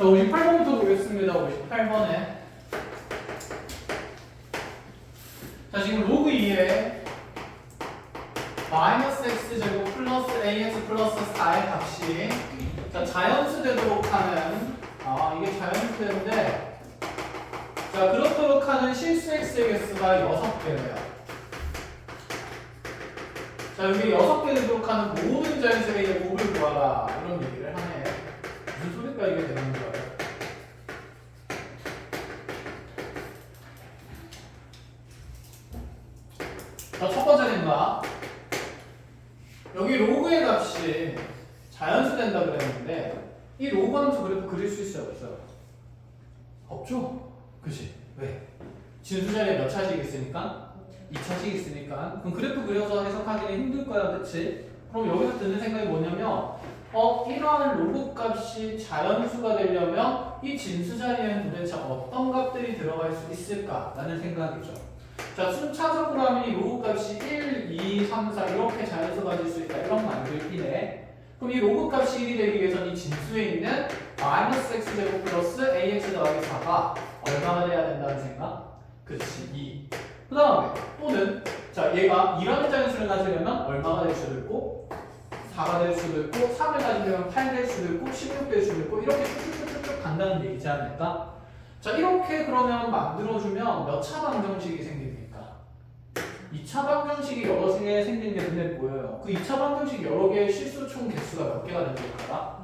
자, 58번부터 보겠습니다. 58번에. 자, 지금 로그 2에 마이너스 x제곱 플러스 ax 플러스 4의 값이 자, 자연수 되도록 하는 이게 자연수 되는데 자, 그렇도록 하는 실수 x의 개수가 6개래요. 자, 여기 6개 되도록 하는 모든 자연수의 곱을 구하라 이런 얘기를 하네. 무슨 소리가 이게 되는 거예요? 자, 첫 번째 된다. 여기 로그의 값이 자연수 된다 그랬는데 이 로그 함수 그래프 그릴 수 있어요? 없어요? 없죠? 그치? 왜? 진수 자리에 몇 차식 있으니까? 2차식 있으니까 그럼 그래프 그려서 해석하기는 힘들 거야, 그치? 그럼 여기서 드는 생각이 뭐냐면 이러한 로그 값이 자연수가 되려면 이 진수 자리에는 도대체 어떤 값들이 들어갈 수 있을까라는 생각이죠. 자, 순차적으로 하면 이 로그 값이 1, 2, 3, 4 이렇게 자연수 가질 수 있다 이런 만들기네. 그럼 이 로그 값이 1이 되기 위해서는 이 진수에 있는 마이너스 x제곱 플러스 ax 더하기 4가 얼마가 돼야 된다는 생각? 그렇지, 2. 그 다음에 또는 자, 얘가 2라는 자연수를 가지려면 얼마가 될 수도 있고 4가 될 수도 있고 3을 가지려면 8 될 수도 있고 16 될 수도 있고 이렇게 쭉쭉쭉쭉 간다는 얘기지 않을까? 자, 이렇게 그러면 만들어주면 몇 차 방정식이 생깁니까? 2차 방정식이 여러 개 생긴 게 눈에 보여요. 그 2차 방정식 여러 개의 실수 총 개수가 몇 개가 되도록 하라?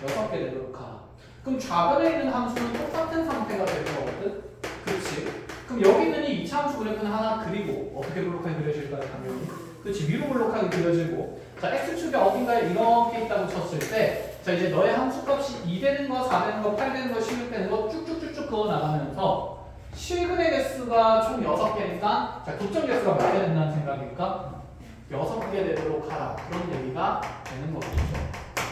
6개 되도록 하라. 그럼 좌변에 있는 함수는 똑같은 상태가 될 거거든? 그렇지? 그럼 여기 있는 이 2차 함수 그래프는 하나 그리고 어떻게 블록하게 그려질까요? 당연히. 그렇지, 위로 블록하게 그려지고 자, x축이 어딘가에 이렇게 있다고 쳤을 때 자, 이제 너의 함수값이 2 되는 거, 4 되는 거, 8 되는 거, 16 되는 거 쭉쭉쭉쭉 그어 나가면서 실근의 개수가 총 6개니까 자, 교점 개수가 몇 개 된다는 생각일까? 6개 되도록 하라. 그런 얘기가 되는 거겠죠.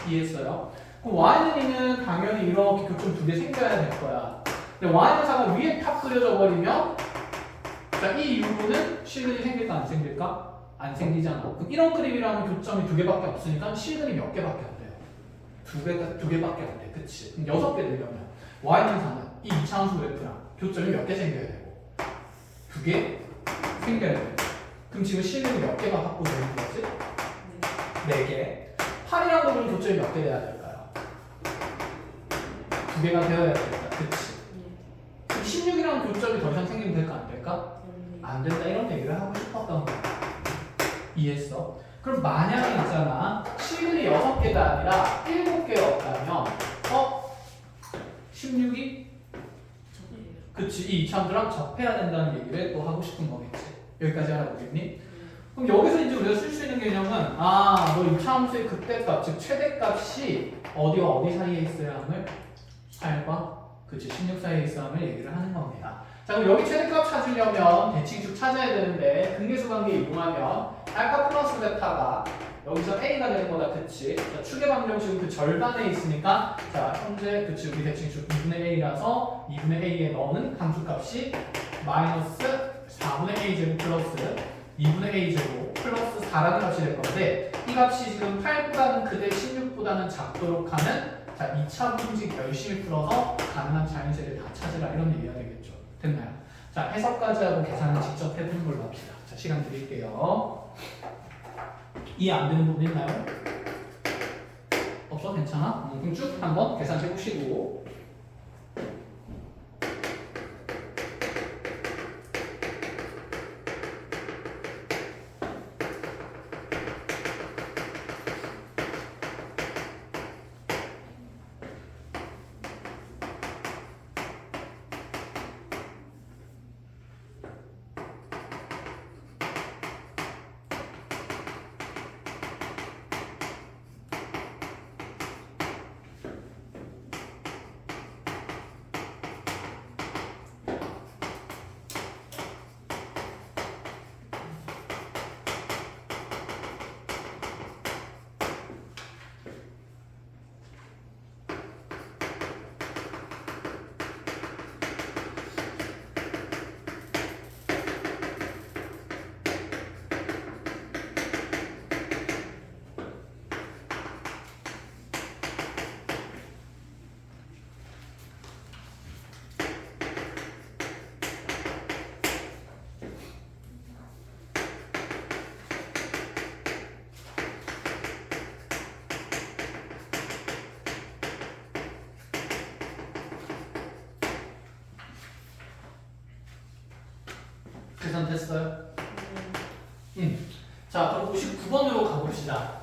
이해했어요? 그럼 y는 당연히 이렇게 교점 2개 생겨야 될 거야. 근데 y는 4가 위에 탁 그려져 버리면 자, 이 이후로는 실근이 생길까 안 생길까? 안 생기잖아. 그럼 이런 그림이라면 교점이 2개밖에 없으니까 실근이 몇 개밖에 안 돼요? 2개밖에 안 돼. 그치? 그럼 6개 되려면 y는 4는 이 2차 함수 그래프랑 교점이 몇 개 생겨야 되고 2개 생겨야 돼. 그럼 지금 실근이 몇 개가 확보되는 거지? 4개. 8이라는 거는 교점이 몇 개 돼야 될까요? 2개가 되어야 될까? 그치? 그럼 16이라는 교점이 더 이상 생기면 될까 안 될까? 안 된다 이런 얘기를 하고 싶었던 거야. 이해했어? 그럼 만약에 있잖아 실근이 6개가 아니라 7개였다면 16이? 그치, 이 이참수랑 접해야 된다는 얘기를 또 하고 싶은 거겠지. 여기까지 알아보겠니? 그럼 여기서 이제 우리가 쓸 수 있는 개념은 너 이참수의 극대값, 즉 최대값이 어디와 어디 사이에 있어야 함을 8과 그치 16 사이에 있어야 함을 얘기를 하는 겁니다. 자, 그럼 여기 최대값 찾으려면 대칭축 찾아야 되는데 근계수 관계 이용하면 알파 플러스 베타가 여기서 a가 되는 거다. 그치? 자, 축의 방정식은 그 절반에 있으니까 자, 현재 그치 우리 대칭축 2분의 a라서 2분의 a에 넣는 함수값이 마이너스 4분의 a 제곱 플러스 2분의 a 제곱 플러스 4라는 값이 될 건데 이 값이 지금 8보다는 그대 16보다는 작도록 하는 자, 2차 분식 열심히 풀어서 가능한 자연수를 다 찾으라 이런 얘기가 되겠죠. 됐나요? 자, 해석까지 하고 계산을 직접 해보는 걸로 합시다. 자, 시간 드릴게요. 이해 안 되는 부분 있나요? 없어? 괜찮아? 그럼 쭉 한번 계산해 보시고 계산됐어요? 자, 그럼 59번으로 가봅시다.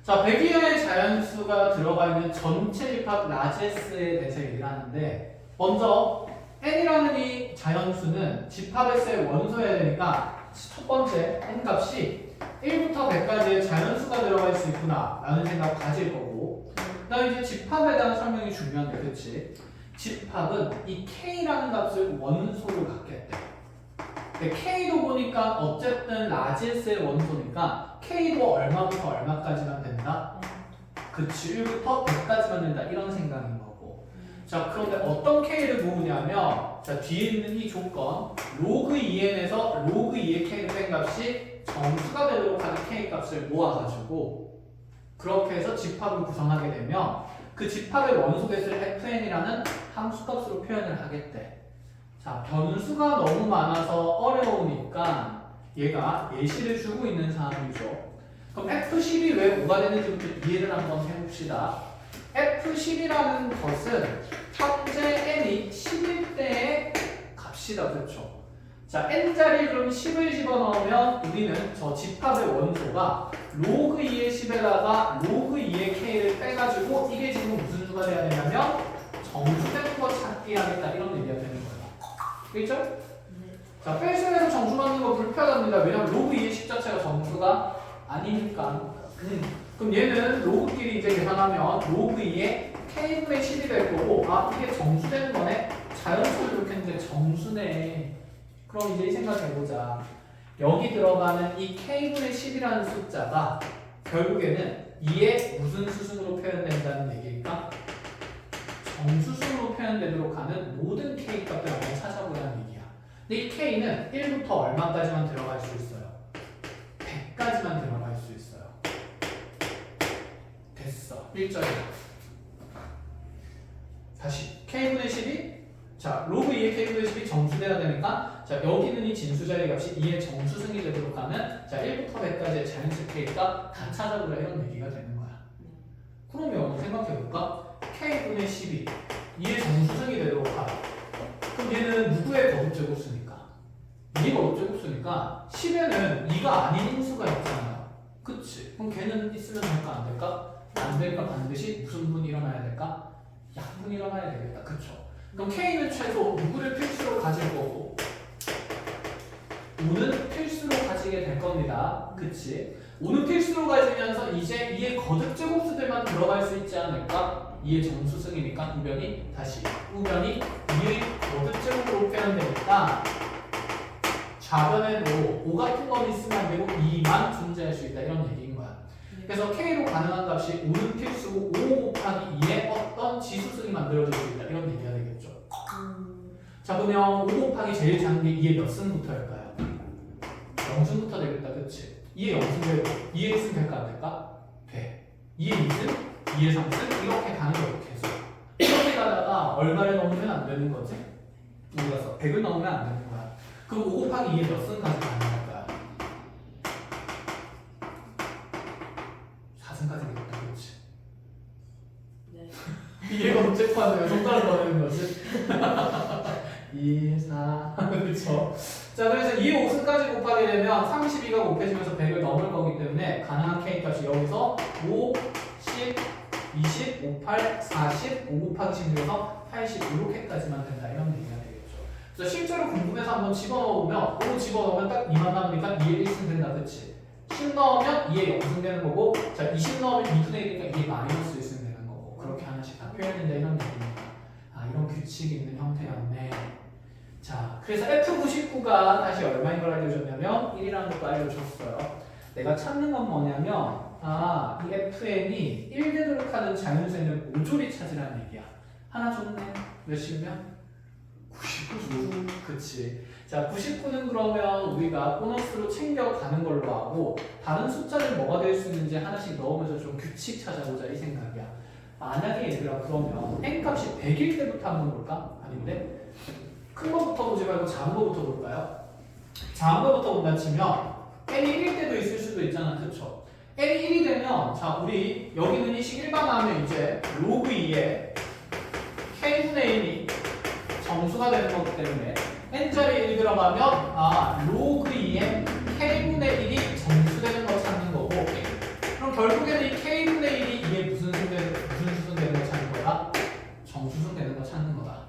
자, 100이하의 자연수가 들어가 있는 전체 집합 라제스에 대해서 얘기를 하는데, 먼저 n이라는 이 자연수는 집합에서의 원소여야 되니까 첫 번째 n 값이 1부터 100까지의 자연수가 들어갈 수 있구나 라는 생각 가질 거고, 그 다음에 이제 집합에 대한 설명이 중요한데, 그치? 집합은 이 k라는 값을 원소로 갖게 돼. K도 보니까 어쨌든 라지스의 원소니까 K도 얼마부터 얼마까지만 된다? 그치, 1부터 100까지만 된다 이런 생각인 거고. 자, 그런데 어떤 K를 모으냐면, 자, 뒤에 있는 이 조건 로그 2n에서 로그 2의 K를 뺀 값이 정수가 되도록 하는 K 값을 모아가지고 그렇게 해서 집합을 구성하게 되면 그 집합의 원소댓을 fn이라는 함수값으로 표현을 하겠대. 자, 변수가 너무 많아서 어려우니까 얘가 예시를 주고 있는 상황이죠. 그럼 F10이 왜 5가 되는지부터 이해를 한번 해봅시다. F10이라는 것은 현재 n이 11대의 값이다. 그렇죠? 자, n자리 그럼 10을 집어넣으면 우리는 저 집합의 원소가 로그 2의 10에다가 로그 2의 k를 빼가지고 이게 지금 무슨 수가 돼야 되냐면 정수되는 거 찾기 하겠다 이런 얘기가 되는 거예요. 그렇죠? 자, 뺄셈에서 정수 맞는 거 불편합니다. 왜냐면 로그 2의 10 자체가 정수가 아니니까. 그럼 얘는 로그끼리 이제 계산하면 로그 2의 k분의 10이 될 거고, 아, 이게 정수되는 거네? 자연수를 이렇게 했는데 정수네. 그럼 이제 이 생각해보자. 여기 들어가는 이 k분의 10이라는 숫자가 결국에는 2의 무슨 수순으로 표현된다는 얘기일까? 정수순으로 표현되도록 하는 모든 k 값을 한번 찾아보자는 얘기야. 근데 이 k는 1부터 얼마까지만 들어갈 수 있어요? 100까지만 들어갈 수 있어요. 됐어. 1절이야. 다시 k분의 10이 자, 로그 2의 k분의 10이 정수돼야 되니까 자, 여기는 이 진수자리 값이 2의 정수승이 되도록 하는 자, 1부터 100까지의 자연수 k 값 다 찾아보라 이런 얘기가 되는 거야. 그러면 생각해볼까? k분의 12 2의 정수승이 되도록 하라. 그럼 얘는 누구의 거듭제곱수니까? 2의 거듭제곱수니까 10에는 2가 아닌 인수가 있잖아요. 그치? 그럼 걔는 있으면 될까 안 될까? 안 될까? 반드시 무슨 분이 일어나야 될까? 약분이 일어나야 되겠다. 그쵸? 그럼 K는 최소 누구를 필수로 가질 거고 5는 필수로 가지게 될 겁니다. 그치? 5는 필수로 가지면서 이제 2의 거듭제곱수들만 들어갈 수 있지 않을까? 2의 정수승이니까 우변이 다시 우변이 2의 거듭제곱으로 표현되니까 좌변에도 5 같은 건 있으면 안 되고 2만 존재할 수 있다 이런 얘기인 거야. 그래서 K로 가능한 값이 5는 필수고 5 곱하기 2의 어떤 지수승이 만들어질 수 있다 이런 얘기가 되겠죠. 자, 그러면 5 곱하기 제일 작은 게 2의 몇 승부터일까요? 0승부터 되겠다. 그치? 2의 0승 되고 2의 1승 될까 안 될까? 돼. 2의 2승 2의 3승 이렇게 가는 거예요. 계속 이렇게 가다가 얼마를 넘으면 안 되는 거지? 우리가 100을 넘으면 안 되는 거야. 그럼 5 곱하기 2의 몇 승까지 가능할까요? 4승까지 되겠다. 그렇지? 네. 이해가 복잡하네요. 손가락 거리는 거지? 2, 4 그렇죠? 자, 그래서 2의 5승까지 곱하게 되면 32가 곱해지면서 100을 넘을 거기 때문에 가능한 K 값이 여기서 5, 10, 20, 5, 8, 40, 5 곱하기 16에서 80 이렇게까지만 된다 이런 얘기가 되겠죠. 그래서 실제로 궁금해서 한번 집어넣으면 5 집어넣으면 딱 2만 남으니까 2의 1승 된다. 그치? 10 넣으면 2의 0승 되는 거고 자, 20 넣으면 2분의 1이니까 2의 마이너스 1승 되는 거고 그렇게 하나씩 다 표현된다 이런 얘기입니다. 아, 이런 규칙이 있는 형태였네. 자, 그래서 F99가 다시 얼마인 걸 알려줬냐면 1이라는 것도 알려줬어요. 내가 찾는 건 뭐냐면 아, 이 FN이 1 되도록 하는 자연수에는 5조리 찾으라는 얘기야. 하나 줬네. 몇이면? 99. 그치. 자, 99는 그러면 우리가 보너스로 챙겨가는 걸로 하고 다른 숫자는 뭐가 될 수 있는지 하나씩 넣으면서 좀 규칙 찾아보자 이 생각이야. 만약에 얘들아 그러면 n값이 100일 때부터 한번 볼까? 아닌데? 큰 거부터 보지 말고 작은 거부터 볼까요? 작은 거부터 본다 치면 n이 1일 때도 있을 수도 있잖아. 그쵸? n이 1이 되면 자, 우리 여기는 이 식 일반화하면 이제 로그 2에 k분의 1이 정수가 되는 거기 때문에 n자리 1 들어가면 로그 2의 k분의 1이 정수되는 거 찾는 거고 그럼 결국에는 이 k분의 1이 이게 무슨 수순 되는 거 찾는 거다? 정수순 되는 거 찾는 거다.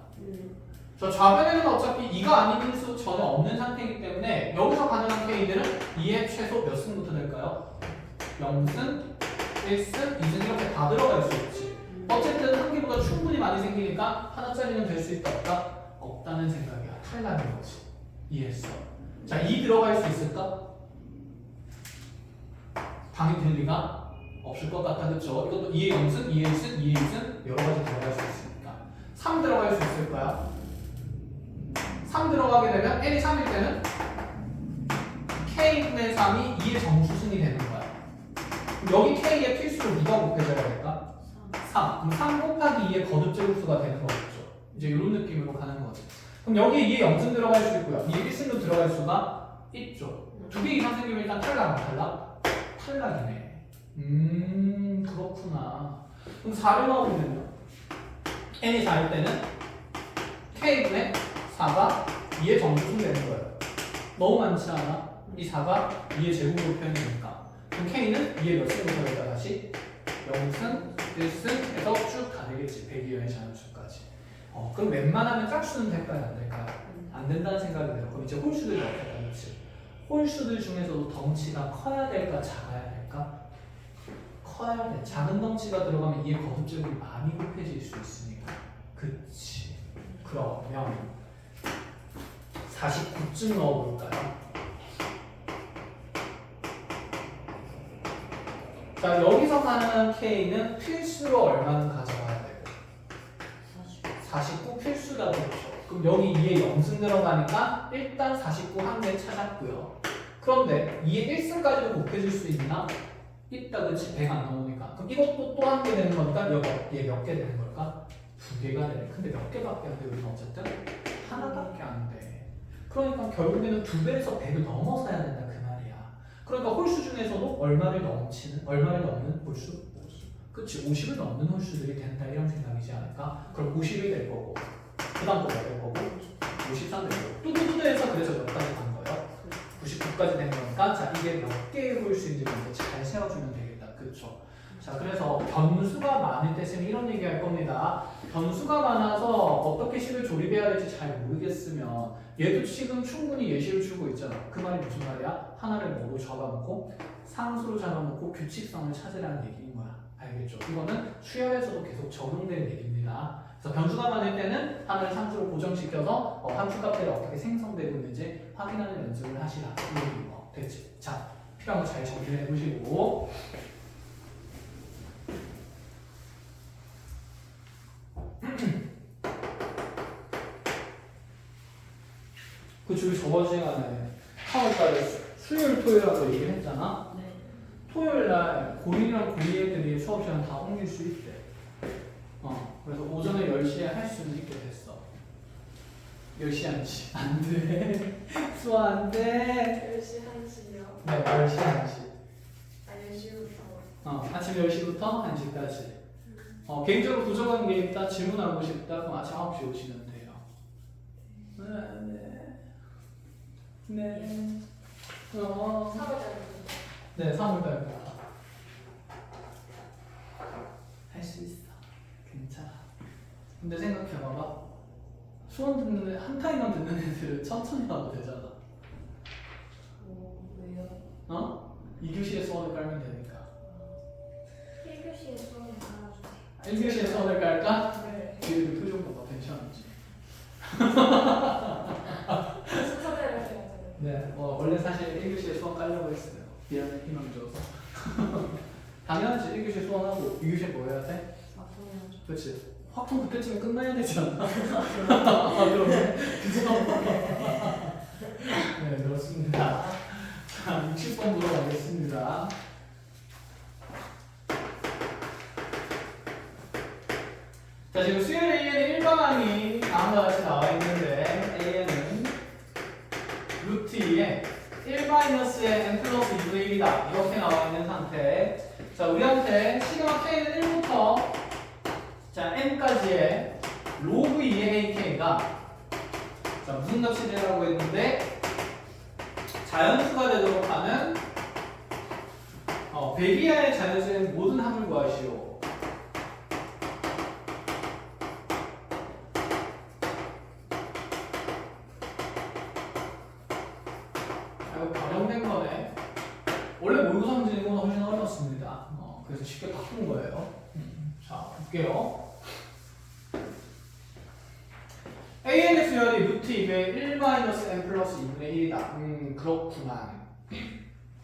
저 좌변에는 어차피 2가 아닌 수 전혀 없는 상태이기 때문에 여기서 가능한 k들은 2의 최소 몇 승부터 될까요? 0승, 1승, 2승 이렇게 다 들어갈 수 있지. 어쨌든 한 개보다 충분히 많이 생기니까 하나짜리는 될 수 있다 없다? 없다는 생각이야. 탈락인 거지. 이해했어? 자, 2 들어갈 수 있을까? 당연히 될 리가 없을 것 같다. 그쵸? 이것도 2의 0승, 2의 1승, 2의 2승 여러 가지 들어갈 수 있으니까 3 들어갈 수 있을까요? 3 들어가게 되면 n이 3일 때는 k분의 3이 2의 정수승이 되는 거야. 그럼 여기 k의 필수로 누가 곱해져야 될까? 3. 그럼 3 곱하기 2의 거듭제곱수가 되는 거겠죠. 이제 이런 느낌으로 가는 거지. 그럼 여기에 2의 0승 들어갈 수 있고요. 2의 1승도 들어갈 수가 있죠. 2개 이상 생기면 일단 탈락, 탈락? 탈락이네. 그렇구나. 그럼 4를 넣으면요. n이 4일 때는 k분의 4가 2의 정수승 되는 거예요. 너무 많지 않아? 이 4가 2의 제곱으로 표현되니까. 그럼 k는 2의 몇 승부터 될까 다시? 0승, 1승 해서 쭉 가되겠지. 102원의 자연수까지. 그럼 웬만하면 짝수는 될까요? 안 될까요? 안 된다는 생각이 들어요. 그럼 이제 홀수들이 어떻게 될지. 홀수들 중에서도 덩치가 커야 될까? 작아야 될까? 커야 돼. 작은 덩치가 들어가면 이의 거듭제곱이 많이 곱해질 수 있으니까. 그치. 그러면 49쯤 넣어볼까요? 자, 여기서 가능한 K는 필수로 얼마는 가져가야 되고 49 필수다 그렇죠. 그럼 여기 2에 0승 들어가니까 일단 49 한 개 찾았고요. 그런데 2에 1승까지도 곱해질 수 있나? 있다 그치? 100 안 나오니까. 그럼 이것도 또 한 개 되는 거니까 얘 몇 개 되는 걸까? 2개가 되네. 근데 몇 개밖에 안 돼. 여기는 어쨌든 하나밖에 안 돼. 그러니까 결국에는 2배에서 100을 넘어서야 된다 그 말이야. 그러니까 홀수 중에서도 얼마를 넘는 홀수? 그치, 50을 넘는 홀수들이 된다 이런 생각이지 않을까? 그럼 51이 될 거고 그 다음 또가 될 거고 53 될 거고 뚜두두두해서 그래서 몇 가지 간 거예요? 99까지 된 거니까 자 이게 몇 개의 홀수인지 먼저 잘 세워주면 되겠다. 그쵸? 자 그래서 변수가 많을 때 쌤이 이런 얘기 할 겁니다. 변수가 많아서 어떻게 식을 조립해야 될지 잘 모르겠으면 얘도 지금 충분히 예시를 주고 있잖아. 그 말이 무슨 말이야? 하나를 뭐로 잡아놓고 상수로 잡아놓고 규칙성을 찾으라는 얘기인 거야. 알겠죠? 이거는 수열에서도 계속 적용되는 얘기입니다. 그래서 변수가 많을 때는 하나를 상수로 고정시켜서 함수값들이 어떻게 생성되고 있는지 확인하는 연습을 하시라. 이 얘기인 거. 됐지? 자, 필요한 거 잘 정리해 보시고 그 주위 저번 시간에 4월달에 수요일 토요일하고 얘기를 했잖아. 네. 토요일날 고1이랑 고2 애들이 수업 시간 다 옮길 수 있대. 그래서 오전에 10시에 할 수는 있게 됐어. 10시 1시 안 돼. 수아 안 돼. 10시 1시요? 네, 10시 1시. 아, 10시부터. 아침 10시부터 1시까지. 개인적으로 도서관 게 있다, 질문하고 싶다, 그럼 아침 9시 오시면 돼요. 네. 3월달부터. 네, 3월달부터. 할 수 있어. 괜찮아. 근데 생각해봐봐. 수업 듣는 애, 한 타임만 듣는 애들은 천천히 가도 되잖아. 왜요? 2교시에 수업을 깔면 되니까. 1교시에 수업을 달아주세요. 1교시에 수업을 깔까? 네. 뒤에도 표정 봐봐. 괜찮은지. 순서대로 해야 되는. 네, 원래 사실 1교시에 수업 깔려고 했어요. 미안해, 희망 줘서. 당연하지. 1교시에 수업하고 2교시에 뭐 해야 돼? 맞춰야죠. 그렇지. 확통 그때쯤에 끝나야 되지 않나? 그러네. 그죠? 네, 그렇습니다. 자, 60번 물어가겠습니다. 자, 지금 수열 AN의 1방향이 다음과 같이 나와 있는데 AN은 루트 2에 1-의 n 플러스 2분의 1이다. 이렇게 나와 있는 상태. 자, 우리한테 시그마 K는 1부터 자, n까지의 로그 2의 AK가 자, 자, 무슨 값이 되라고 했는데 자연수가 되도록 하는 베기아의 자연수의 모든 합을 구하시오. 이거 변형된 거네. 원래 모의고사 문제는 훨씬 어렵습니다. 그래서 쉽게 바꾼 거예요. 자, 볼게요. AN의 수열이 루트 2의 1 마이너스 n 플러스 2분의 1이다. 그렇구만.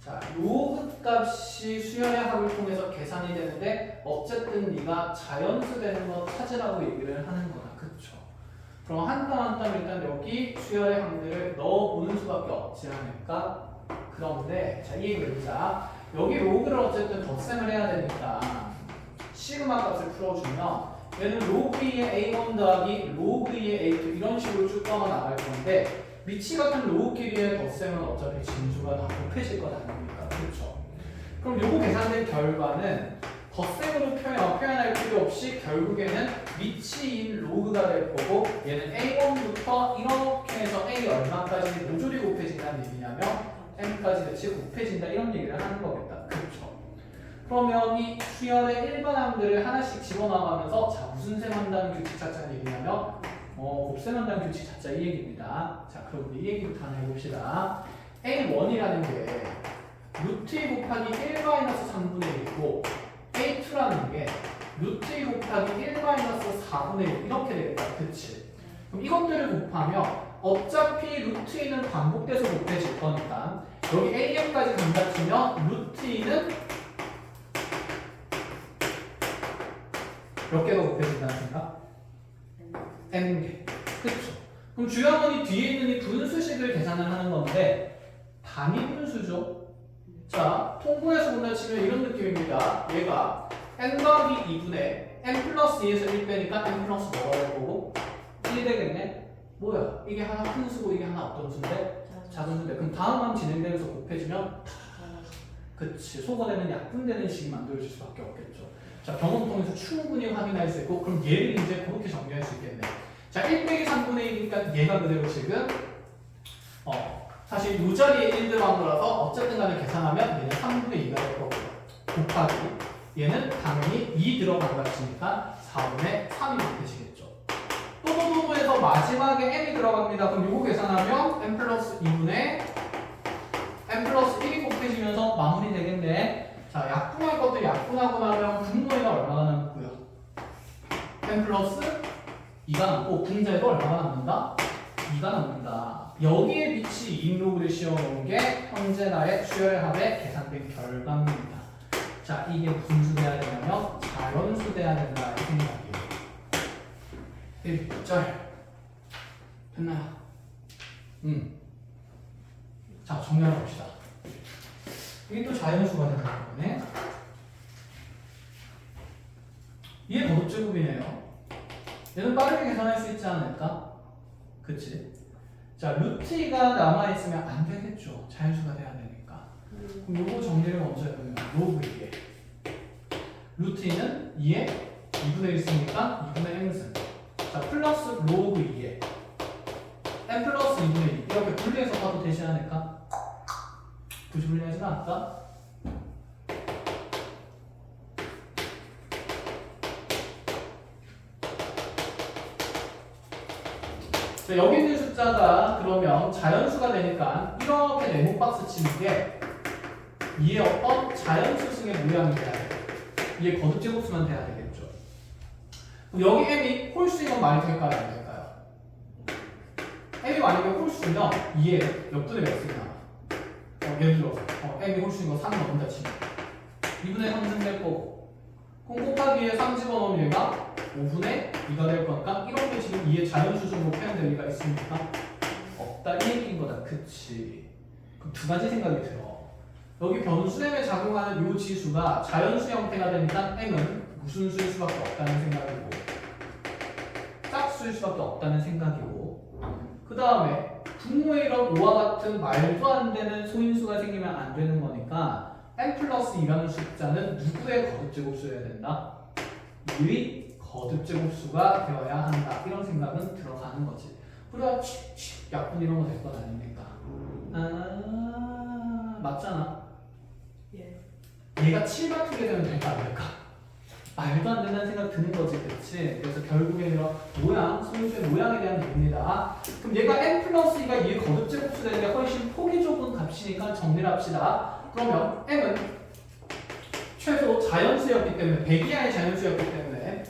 자, 로그 값이 수열의 합을 통해서 계산이 되는데 어쨌든 네가 자연수 되는 거 찾으라고 얘기를 하는 거다. 그쵸? 그럼 한 땀 한 땀 일단 여기 수열의 합들을 넣어보는 수밖에 없지 않을까? 그런데 자, 이 얘기를 보자. 여기 로그를 어쨌든 덧셈을 해야 되니까 시그마 값을 풀어주면 얘는 로그 2의 a1 더하기 로그 2의 a2 이런 식으로 쭉 떠나 나갈 건데 미치 같은 로그끼리의 덧셈은 어차피 진수가 다 곱해질 것 아닙니까? 그렇죠? 그럼 요거 계산된 결과는 덧셈으로 표현할 필요 없이 결국에는 미치인 로그가 될 거고 얘는 a1부터 이렇게 해서 a 얼마까지 모조리 곱해진다는 얘기냐면 m까지 같이 곱해진다 이런 얘기를 하는 거겠다. 그렇죠? 그러면 이 수열의 일반항들을 하나씩 집어넣어가면서 자 무슨 셈한다는 규칙 찾자는 얘기냐면 곱셈한다는 규칙 찾자 이 얘기입니다. 자 그럼 우리 이 얘기부터 하나 해봅시다. A1이라는 게 루트 2 곱하기 1 마이너스 3분의 1이고 A2라는 게 루트 2 곱하기 1 마이너스 4분의 1 이렇게 되겠다. 그치? 그럼 이것들을 곱하면 어차피 루트 2는 반복돼서 곱해질 거니까 여기 AM까지 간다 치면 루트 2는 몇 개가 곱해진다는 생각? n개. 그쵸? 그럼 주요한 이 뒤에 있는 이 분수식을 계산을 하는 건데 단위 분수죠? 자, 통분해서 본다 치면 이런 느낌입니다. 얘가 n 더하기 2분의 n 플러스 2에서 1 빼니까 n 플러스 뭐가 될 거고 1 되겠네? 뭐야? 이게 하나 큰 수고 이게 하나 어떤 수인데? 작은 수인데 그럼 다음만 진행되면서 곱해지면 그치 소거되는 약분되는 식이 만들어질 수밖에 없겠죠. 자 경험 통해서 충분히 확인할 수 있고 그럼 얘를 이제 그렇게 정리할 수 있겠네. 자 1 빼기 3분의 1이니까 얘가 그대로 지금 사실 이 자리에 1 들어간 거라서 어쨌든 간에 계산하면 얘는 3분의 2가 될 거고요. 곱하기 얘는 당연히 2 들어간 값이니까 4분의 3이 곱해지겠죠. 또해서 마지막에 n이 들어갑니다. 그럼 이거 계산하면 n 플러스 2분의 n 플러스 1이 곱해지면서 마무리 되겠네. 자, 약분할 것도 약분하고 나면 분모에가 얼마가 남고요? n 플러스 2가 남고 분자에도 얼마가 남는다? 2가 남는다. 여기에 빛이 인로그를 씌워놓은 게 현재 나의 수열의 합의 계산된 결과입니다. 자, 이게 무슨 수 돼야 되냐면 자연수 돼야 된다 이 생각이에요. 1절 됐나요? 자, 정리해 봅시다. 이게 또 자연수가 되는 거네. 얘 거듭제곱이네요. 얘는 빠르게 계산할 수 있지 않을까? 그치? 자, 루트 2가 남아있으면 안 되겠죠. 자연수가 돼야 되니까. 그럼 요거 정리를 먼저 해보면 로그 2에 루트 2는 2에 2분의 1 있으니까 2분의 n승. 자, 플러스 로그 2에 n 플러스 2분의 2 이렇게 분리해서 봐도 되지 않을까? 굳이 분리하지는 않을까? 자, 여기 있는 숫자가 그러면 자연수가 되니까 이렇게 네모 박스 치는 게 이에 어떤 자연수승의 모양이 돼야 돼. 이에 거듭제곱수만 돼야 되겠죠. 그럼 여기 m이 홀수이면 말이 될까요? 안 될까요? m이 만약에 홀수면 이에 몇 분의 몇 승이 나와? 예를 들어서 m이 홀수인 거 3 넣는다 치면 2분의 3승 될 거고 그럼 곱하기에 3 집어넣으면 얘가 5분의 2가 될 거니까 이런 게 지금 2의 자연수승으로 표현될 리가 있습니까? 없다 이 얘기인 거다. 그치? 그럼 두 가지 생각이 들어. 여기 변수lem에 작용하는 이 지수가 자연수 형태가 되니까 m은 무슨 수일 수밖에 없다는 생각이고 짝수일 수밖에 없다는 생각이고 그 다음에 분모에 이런 5와 같은 말도 안 되는 소인수가 생기면 안 되는 거니까 n 플러스 2라는 숫자는 누구의 거듭제곱수여야 된다? 의 거듭제곱수가 되어야 한다. 이런 생각은 들어가는 거지. 그래야 약분 이런 거 될 건 아닙니까? 아, 맞잖아. 예. 얘가 7 같게 되면 될까 안 될까? 말도 안 된다는 생각 드는 거지, 그렇지? 그래서 결국에 이런 모양, 소유주의 모양에 대한 얘기입니다. 그럼 얘가 n 플러스 2가 2의 거듭제곱수 되는 게 훨씬 폭이 좁은 값이니까 정리를 합시다. 그러면 m은 최소 자연수였기 때문에 100 이하의 자연수였기 때문에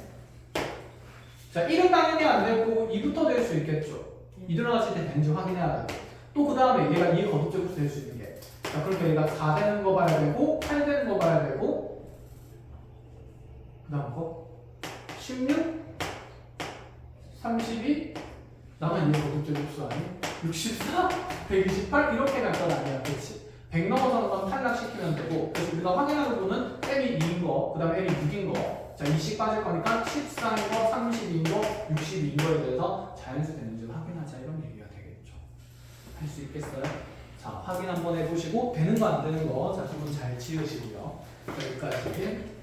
자 1은 당연히 안 되고 2부터 될 수 있겠죠. 2 들어갔을 때 되는지 확인해야 돼요. 또 그 다음에 얘가 2의 거듭제곱수 될 수 있는 게 자 그렇게 얘가 4 되는 거 봐야 되고 8 되는 거 봐야 되고 그 다음 거 16 32 나만 이해 거듭제곱수 아니? 64 128 이렇게 갈 건 아니야, 그렇지? 100 넘어서는 건 탈락시키면 되고 그래서 우리가 확인하는 부분은 m이 2인 거, 그 다음에 m이 6인 거 자 20 빠질 거니까 14인 거, 32인 거, 62인 거에 대해서 자연수 되는지 확인하자 이런 얘기가 되겠죠. 할 수 있겠어요? 자 확인 한번 해보시고 되는 거 안 되는 거 자 두 분 잘 지으시고요. 여기까지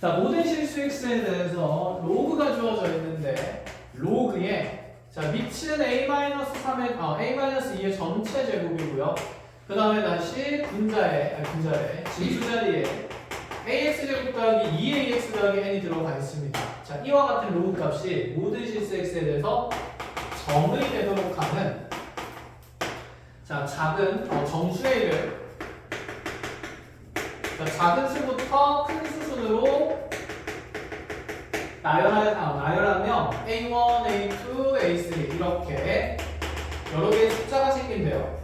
자, 모든 실수 x에 대해서 로그가 주어져 있는데 로그에 자 미치는 a-3의 a-2의 전체 제곱이고요. 그 다음에 다시 분자에 진수 자리에 ax 제곱 더하기 2ax 더하기 n이 들어가 있습니다. 자, 이와 같은 로그 값이 모든 실수 x에 대해서 정의 되도록 하는 자 작은 정수의 자, 작은 수부터 큰 수순으로 나열하면 A1, A2, A3 이렇게 여러 개의 숫자가 생긴대요.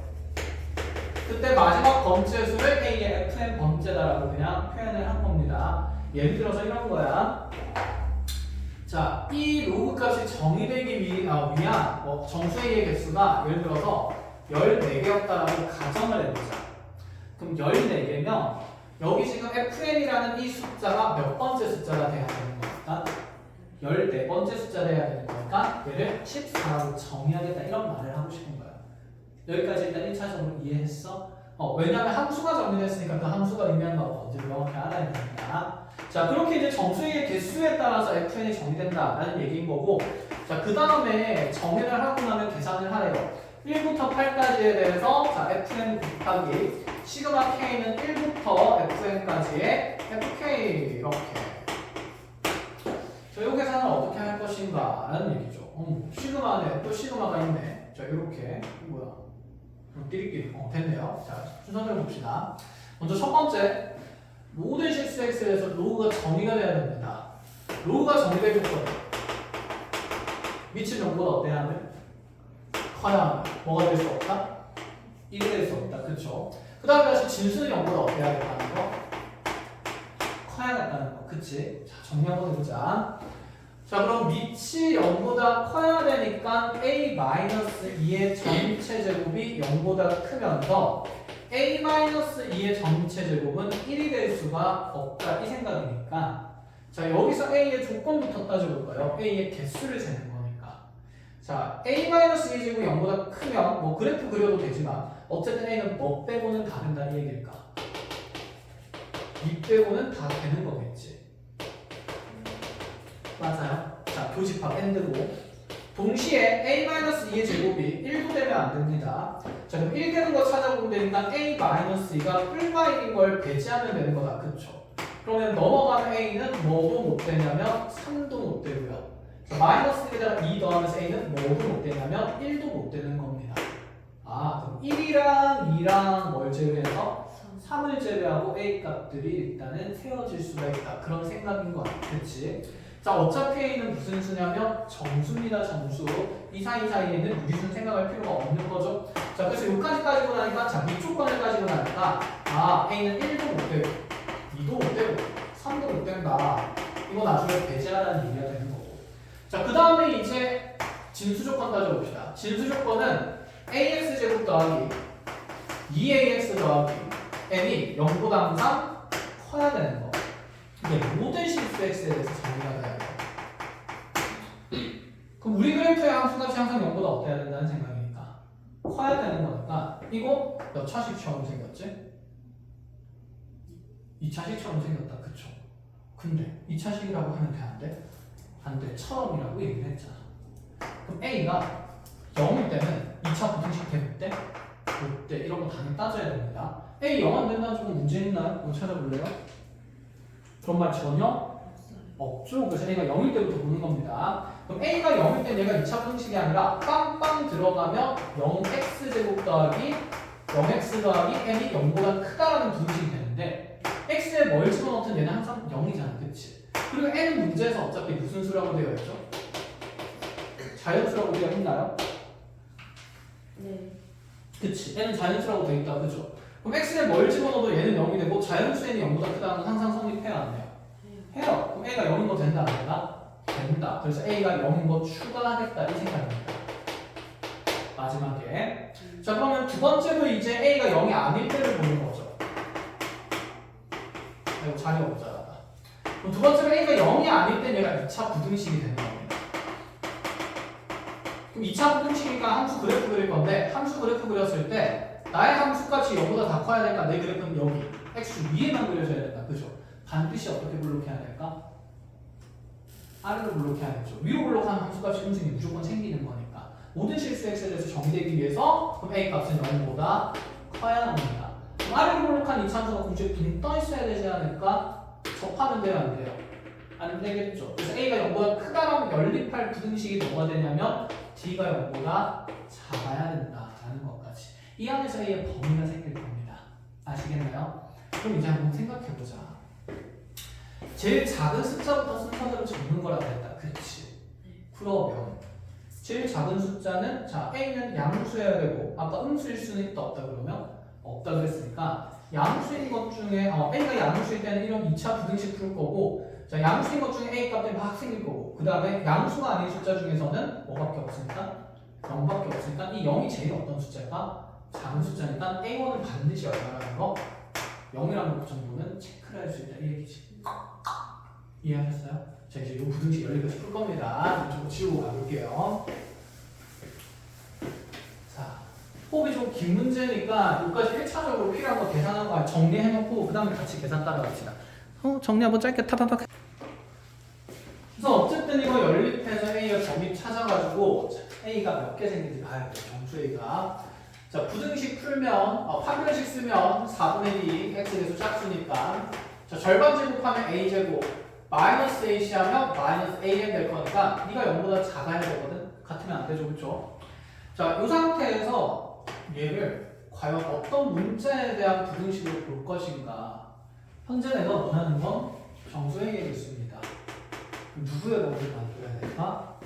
그때 마지막 번째 수를 A의 FN 번째다라고 그냥 표현을 한 겁니다. 예를 들어서 이런 거야. 자, 이 로그 값이 정의되기 위한 정수 A의 개수가 예를 들어서 14개였다라고 가정을 해보자. 그럼 14개면 여기 지금 FN이라는 이 숫자가 몇 번째 숫자가 돼야 되는 거니까 14번째 숫자가 돼야 되는 거니까 얘를 14라고 정의하겠다 이런 말을 하고 싶은 거야. 여기까지 일단 1차적으로 이해했어? 왜냐하면 함수가 정의됐으니까 그 함수가 의미하는 건 뭔지 명확히 알아야 됩니다. 자 그렇게 이제 정수의 개수에 따라서 FN이 정의된다라는 얘기인 거고 자 그 다음에 정의를 하고 나면 계산을 하래요. 1부터 8까지에 대해서 자 fn 곱하기 시그마 k는 1부터 fn까지의 fk 이렇게 자, 이 계산을 어떻게 할 것인가 라는 얘기죠. 시그마 안에 또 시그마가 있네. 자 이렇게 뭐야 띠리끼리 됐네요. 자 순서대로 봅시다. 먼저 첫 번째 모든 실수 x에서 로그가 정의가 돼야 됩니다. 로그가 정의되기 전에 미친 정보가 어때야 하면 커야 한다. 뭐가 될 수 없다? 1이 될 수 없다. 그쵸? 그 다음에 다시 진수는 0보다 어때야 된다는 거? 커야겠다는 거. 그치? 자, 정리 한번 해보자. 자, 그럼 밑이 0보다 커야 되니까 a-2의 전체 제곱이 0보다 크면서 a-2의 전체 제곱은 1이 될 수가 없다. 이 생각이니까 자, 여기서 a의 조건부터 따져볼까요? a의 개수를 재는 거니까. 자, a-2 제곱이 0보다 크면 뭐 그래프 그려도 되지만 어쨌든 a는 뭐 빼고는 다 된다는 얘기일까? 2 빼고는 다 되는 거겠지. 맞아요. 자, 교집합 엔드고 동시에 a-2의 제곱이 1도 되면 안 됩니다. 자, 그럼 1 되는 거 찾아보면 되니까 a-2가 뿔과 1인 걸 배제하면 되는 거다. 그쵸? 그러면 넘어가는 a는 뭐도 못 되냐면 3도 못 되고요. 자, 마이너스 1에다가 2 더하면서 a는 뭐도 못 되냐면 1도 못 되는 겁니다. 그럼 1이랑 2랑 뭘 제외해서 3을 제외하고 a 값들이 일단은 세워질 수가 있다. 그런 생각인 거야. 그치? 자, 어차피 a는 무슨 수냐면 정수입니다. 정수. 이 사이에는 유리수는 생각할 필요가 없는 거죠. 자, 그래서 여기까지 따지고 나니까 자, 이 조건을 따지고 나니까 a는 1도 못 되고 2도 못 되고 3도 못 된다. 이거 나중에 배제하라는 얘기가 되는 거고. 자, 그 다음에 이제 진수 조건 따져봅시다. 진수 조건은 ax 제곱 더하기 2ax 더하기 n이 0보다 항상 커야 되는 거. 이게 모든 실수 x에 대해서 정의가 돼야 돼. 그럼 우리 그래프의 함수값이 항상 0보다 어때야 된다는 생각이니까 커야 되는 거니까 이거 몇 차식처럼 생겼지? 2차식처럼 생겼다. 그쵸? 근데 2차식이라고 하면 돼? 안 돼? 안 돼. 처음이라고 얘기를 했잖아. 그럼 A가 0일 때는 2차 부등식 될 때? 롯데 이런 거 당연히 따져야 됩니다. A 0 안 된다는 조금 문제 있나요? 한번 찾아볼래요? 그런 말 전혀 없죠. 그래서 A가 0일 때부터 보는 겁니다. 그럼 A가 0일 때 얘가 2차 부등식이 아니라 빵빵 들어가면 0x제곱 더하기 0x 더하기 n이 0보다 크다라는 부등식이 되는데 x에 뭘 집어넣든 얘는 항상 0이잖아. 그치? 그리고 n은 문제에서 어차피 무슨 수라고 되어 있죠? 자연수라고 되어 있나요? 네. 그치? n은 자연수라고 되어 있다. 그죠? 그럼 x에 뭘 집어넣어도 얘는 0이 되고 자연수 n이 0보다 크다는 건 항상 성립해야 안 돼요? 해요. 그럼 a가 0인 거 된다 안 된다? 된다. 그래서 a가 0인 거 추가하겠다 이 생각입니다. 마지막에 자 그러면 두 번째로 이제 a가 0이 아닐 때를 보는 거죠. 이거 자리가 없잖아. 그럼 두 번째로 a가 0이 아닐 때 얘가 2차 부등식이 되는 겁니다. 그럼 2차 부등식이니까 함수 그래프 그릴 건데 함수 그래프 그렸을 때 나의 함수값이 0보다 다 커야 되니까 내 그래프는 여기 x 위에만 그려줘야 된다. 그죠? 반드시 어떻게 블록해야 될까? 아래로 블록해야겠죠. 위로 블록하는 함수값이 음수이 무조건 생기는 거니까 모든 실수 엑셀에서 정의되기 위해서 그럼 a 값은 0보다 커야 합니다. 그럼 아래로 블록한 이차함수가 공중에 붕 떠 있어야 되지 않을까? 접하면 돼요 안 돼요? 안 되겠죠. 그래서 a가 0보다 크다라면 연립할 부등식이 뭐가 되냐면 d가 0보다 작아야 된다라는 것까지 이 안에서 a의 범위가 생길 겁니다. 아시겠나요? 그럼 이제 한번 생각해보자. 제일 작은 숫자부터 순서대로 적는 거라고 했다. 그치? 그러면 제일 작은 숫자는 자 a는 양수여야 되고 아까 음수일 수는 있다 없다 그러면 없다 그랬으니까 양수인 것 중에 a가 양수일 때는 이런 2차 부등식 풀 거고 자 양수인 것 중에 a 값들이 막 생길 거고 그 다음에 양수가 아닌 숫자 중에서는 뭐밖에 없으니까 0밖에 없으니까 이 0이 제일 어떤 숫자가 작은 숫자니까 a1은 반드시 얼마라는 거 0이라는 것 정도는 체크를 할 수 있다 이 얘기지. 이해하셨어요? 자 이제 이 부등식 여기까지 풀 겁니다. 좀 지우고 가볼게요. 자 호흡이 좀 긴 문제니까 여기까지 1차적으로 필요한 거 계산한 거 정리해놓고 그 다음에 같이 계산 따라갑시다. 정리 한번 짧게 타다닥. 그래서 어쨌든 이거 연립해서 A의 범위 찾아가지고 A가 몇 개 생긴지 봐야 돼요. 정수 A가. 자 부등식 풀면 판별식 쓰면 4분의 2 x제곱 짝수니까 자 절반 제곱하면 a제곱 마이너스 ac 하면 마이너스 am 될 거니까 네가 0보다 작아야 되거든. 같으면 안 되죠. 그렇죠? 자 이 상태에서 얘를 과연 어떤 문자에 대한 부등식으로 볼 것인가. 현재 내가 원하는 건 정수 A의 개수입니다. 누구의 범위를 만들어야 될까?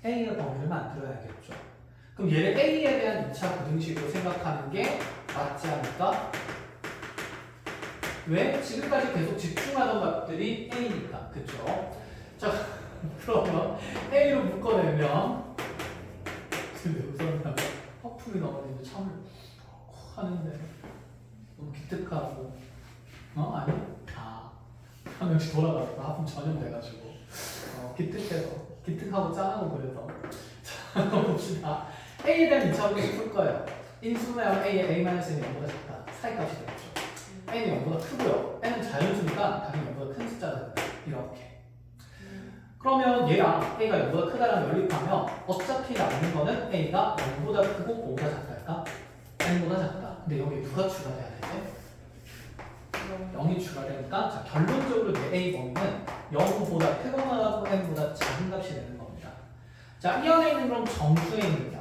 A의 범위를 만들어야겠죠. 그럼 얘를 A에 대한 2차 부등식으로 생각하는 게 맞지 않을까? 왜? 지금까지 계속 집중하던 것들이 A니까. 그쵸? 자, 그러면 A로 묶어내면 근데 우선 허풍이 넘어지는데 참을 하는데 너무 기특하고 아니? 한 명씩 돌아가고 하품 전염돼가지고 기특하고 짠하고 그래서 자, 봅시다. A에 대한 2차 부등식 풀 거예요. 인수분해하면 A의 A-N이 0보다 작다. 사이값이 되겠죠. A는 0보다 크고요. N은 자연수니까 당연히 0보다 큰 숫자가 된다. 이렇게. 그러면 얘랑 A가 0보다 크다라는 연립하면 어차피 남는 거는 A가 0보다 크고 뭐보다 작달까? N보다 작다. 근데 여기 누가 추가돼야 되지? 0이 추가되니까 자, 결론적으로 내 A 범위는 0보다 크거나 하고 N보다 작은 값이 되는 겁니다. 자, 이 안에 있는 그럼 정수행은요.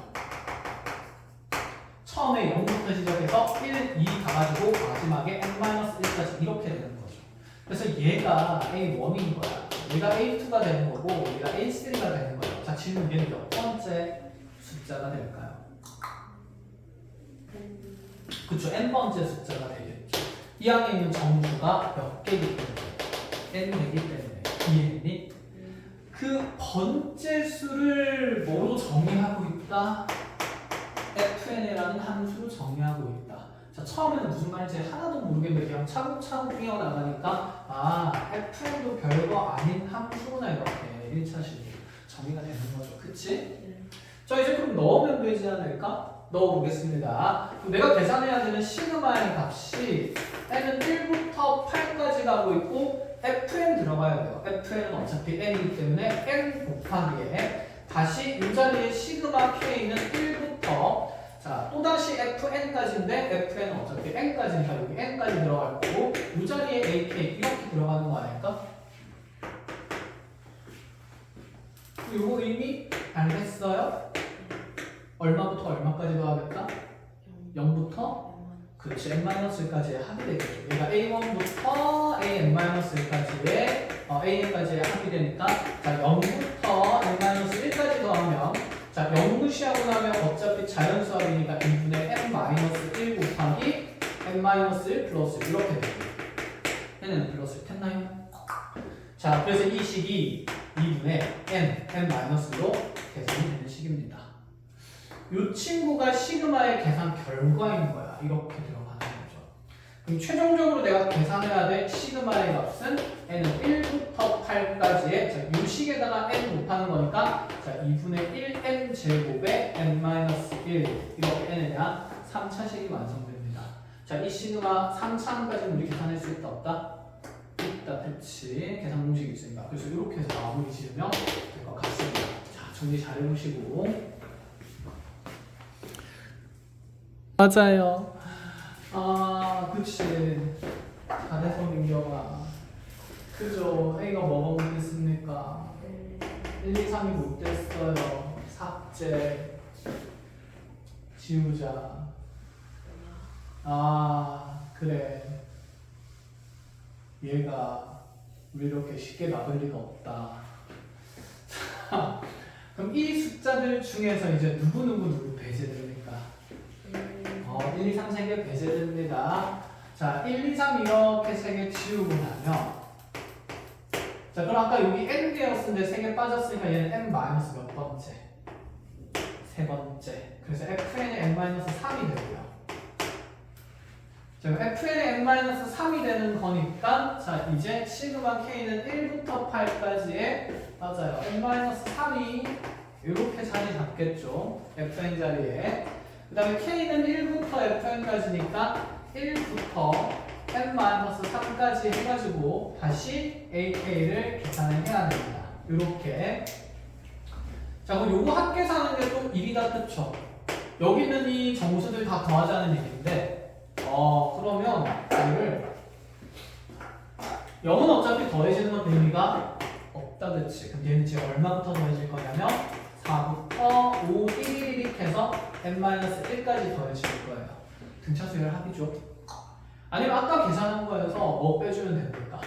처음에 0부터 시작해서 1, 2 가가지고 마지막에 n-1까지 이렇게 되는 거죠. 그래서 얘가 A1인 거야. 얘가 A2가 되는 거고 얘가 A3가 되는 거예요. 자, 질문 얘는 몇 번째 숫자가 될까요? 그쵸, n번째 숫자가 되겠죠. 이 안에 있는 정수가 몇 개이기 때문에 n 되기 때문에 이해했니? 그 번째 수를 뭐로 정의하고 있다? fn이라는 함수로 정의하고 있다. 자, 처음에는 무슨 말인지 하나도 모르겠는데 그냥 차곡차곡 뛰어나가니까 fn도 별거 아닌 함수구나 이렇게 1차 식으로. 정리가 되는 거죠. 그치? 네. 자 이제 그럼 넣으면 되지 않을까? 넣어보겠습니다. 그럼 내가 계산해야 되는 시그마의 값이 n은 1부터 8까지 가고 있고 fn 들어가야 돼요. fn은 어차피 n이기 때문에 n 곱하기에 다시 이 자리에 시그마 k는 1부터 자 또다시 fn까지인데 fn은 어차피 n까지니까 여기 n까지 들어갈 거고 이 자리에 ak 이렇게 들어가는 거 아닐까? 요거 이미 알겠어요? 얼마부터 얼마까지 더하겠다? 0부터 그렇지 n-1까지의 합이 되겠죠. 얘가 a1부터 an-1까지의 an까지의 합이 되니까 자 0부터 n-1까지 더하면 자 0 무시하고 나면 어차피 자연수합이니까 2분의 n-1 곱하기 n-1 플러스 이렇게 됩니다. n은 플러스 됐나요? 자 그래서 이 식이 2분의 n-로 계산이 되는 식입니다. 이 친구가 시그마의 계산 결과인 거야. 이렇게 들어가는 거죠. 그럼 최종적으로 내가 계산해야 될 시그마의 값은 n은 1부터 8까지의 자, 이 식에다가 n 곱하는 거니까 자 2분의 1n 제곱에 n-1 이렇게 n에 대한 3차식이 완성됩니다. 자 이 시그마 3차까지는 우리 계산할 수 있다 없다? 있다. 그치 계산 공식이 있으니까 그래서 이렇게 해서 마무리 지으면 될 것 같습니다. 자 정리 잘 해보시고 맞아요. 아, 그치. 잘해서 민경아. 그죠. A가 뭐가 못됐습니까? 1, 2, 3이 못됐어요. 삭제. 지우자. 아, 그래. 얘가 우리 이렇게 쉽게 막을 리가 없다. 자, 그럼 이 숫자들 중에서 이제 누구 배제됩니까? 1, 2, 3, 3개 배제됩니다. 자, 1, 2, 3 이렇게 3개 지우고 나면 자, 그럼 아까 여기 n개였는데 3개 빠졌으니까 얘는 n 마이너스 몇 번째? 세 번째. 그래서 fn의 n 마이너스 3이 되고요. 자, fn의 n 마이너스 3이 되는 거니까 자, 이제 시그마 k는 1부터 8까지의 맞아요. n 마이너스 3이 이렇게 자리 잡겠죠. fn 자리에. 그 다음에 k는 1부터 fn까지니까 1부터 n-3까지 해가지고 다시 ak를 계산을 해야 됩니다. 이렇게. 자 그럼 요거 합계사하는 게 좀 일이다 그쵸? 여기 있는 이 정수들 다 더하자는 얘기인데 그러면 이걸 0은 어차피 더해지는 건 의미가 없다 그치? 그럼 얘는 지금 얼마부터 더해질 거냐면 4부터 5, 1, 1 해서 n-1까지 더해질 거예요. 등차수열 합이죠. 아니면 아까 계산한 거에서 뭐 빼주면 됩니까?